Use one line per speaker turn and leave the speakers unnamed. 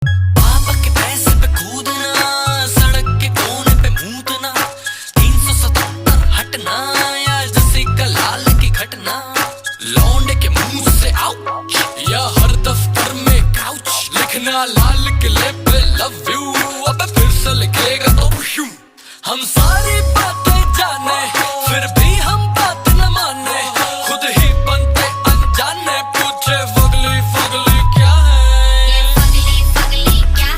पापा के पैसे पे कूदना, सड़क के कोने पे मूतना, 377 हटना या जैसे कलाल की घटना, लौंडे के मुंह से आउच या हर दफ्तर में काउच, लिखना लाल किले पे लव यू, अब फिर से लिखेगा तो हम सारी बात